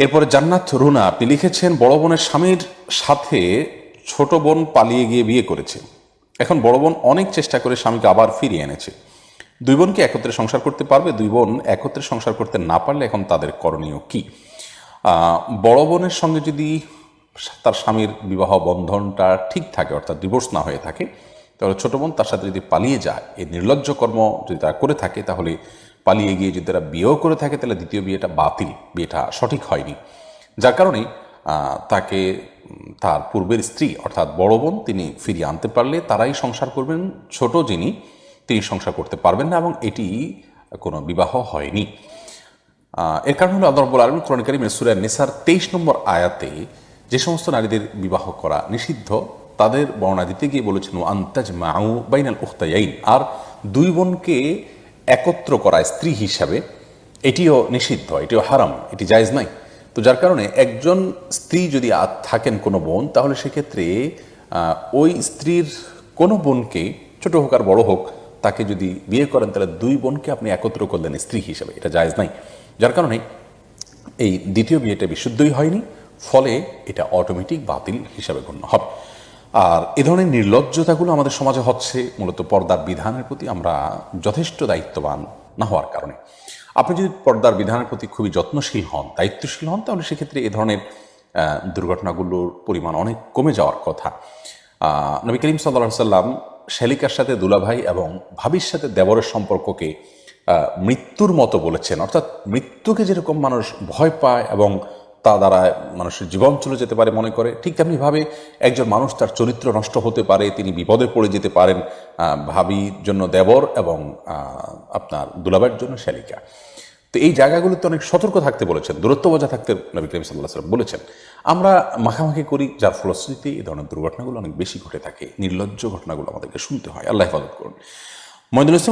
এরপরে জান্নাত রুনা, আপনি লিখেছেন বড় বোনের স্বামীর সাথে ছোট বোন পালিয়ে গিয়ে বিয়ে করেছে। এখন বড় বোন অনেক চেষ্টা করে স্বামীকে আবার ফিরিয়ে এনেছে। দুই বোনকে একত্রে সংসার করতে পারবে? দুই বোন একত্রে সংসার করতে না পারলে এখন তাদের করণীয় কি? বড় বোনের সঙ্গে যদি তার স্বামীর বিবাহ বন্ধনটা ঠিক থাকে, অর্থাৎ ডিভোর্স না হয়ে থাকে, তাহলে ছোট বোন তার সাথে যদি পালিয়ে যায়, এই নির্লজ্জ কর্ম যদি তারা করে থাকে, তাহলে পালিয়ে গিয়ে যদি তারা বিয়েও করে থাকে, তাহলে দ্বিতীয় বিয়েটা বাতিল, বিয়েটা সঠিক হয়নি। যার কারণে তাকে তার পূর্বের স্ত্রী অর্থাৎ বড় বোন তিনি ফিরিয়ে আনতে পারলে তারাই সংসার করবেন, ছোট যিনি তিনি সংসার করতে পারবেন না, এবং এটি কোনো বিবাহ হয়নি। এর কারণ হলো আল্লাহ রাব্বুল আলামিন কোরআন কারীমের সূরা নিসার 23 নম্বর আয়াতে যে সমস্ত নারীদের বিবাহ করা নিষিদ্ধ তাদের বর্ণনা দিতে গিয়ে বলেছেন আন তাজমাউ বাইনাল উখতায়াইন, আর দুই বোনকে একত্র করা স্ত্রী হিসাবে এটিও নিষিদ্ধ, এটিও হারাম, এটি জায়েজ নাই। তো যার কারণে একজন স্ত্রী যদি থাকেন কোনো বোন, তাহলে সেক্ষেত্রে ওই স্ত্রীর কোনো বোনকে, ছোট হোক আর বড় হোক, তাকে যদি বিয়ে করেন তাহলে দুই বোনকে আপনি একত্র করলেন স্ত্রী হিসাবে, এটা জায়েজ নাই। যার কারণে এই দ্বিতীয় বিয়েটা বিশুদ্ধই হয়নি, ফলে এটা অটোমেটিক বাতিল হিসাবে গণ্য হবে। আর এ ধরনের নির্লজ্জতাগুলো আমাদের সমাজে হচ্ছে মূলত পর্দার বিধানের প্রতি আমরা যথেষ্ট দায়িত্ববান না হওয়ার কারণে। আপনি যদি পর্দার বিধানের প্রতি খুবই যত্নশীল হন, দায়িত্বশীল হন, তাহলে সেক্ষেত্রে এ ধরনের দুর্ঘটনাগুলোর পরিমাণ অনেক কমে যাওয়ার কথা। নবী করিম সাল্লাল্লাহু আলাইহি সাল্লাম শ্যালিকার সাথে দুলাভাই এবং ভাবির সাথে দেবরের সম্পর্ককে মৃত্যুর মতো বলেছেন, অর্থাৎ মৃত্যুকে যেরকম মানুষ ভয় পায় এবং তা দ্বারা মানুষের জীবন চলে যেতে পারে মনে করে, ঠিক তেমনিভাবে একজন মানুষ তার চরিত্র নষ্ট হতে পারে, তিনি বিপদে পড়ে যেতে পারেন ভাবির জন্য দেবর এবং আপনার দুলাভাইয়ের জন্য শ্যালিকা। তো এই জায়গাগুলোতে অনেক সতর্ক থাকতে বলেছেন, দূরত্ব বজায় থাকতে নবী করিম সাল্লাল্লাহু আলাইহি ওয়াসাল্লাম বলেছেন। আমরা মাখামাখি করি, যার ফলশ্রুতিতে এই ধরনের দুর্ঘটনাগুলো অনেক বেশি ঘটে থাকে, নির্লজ্জ ঘটনাগুলো আমাদেরকে শুনতে হয়। আল্লাহ হেফাজত করুন। মঈনুল ইসলাম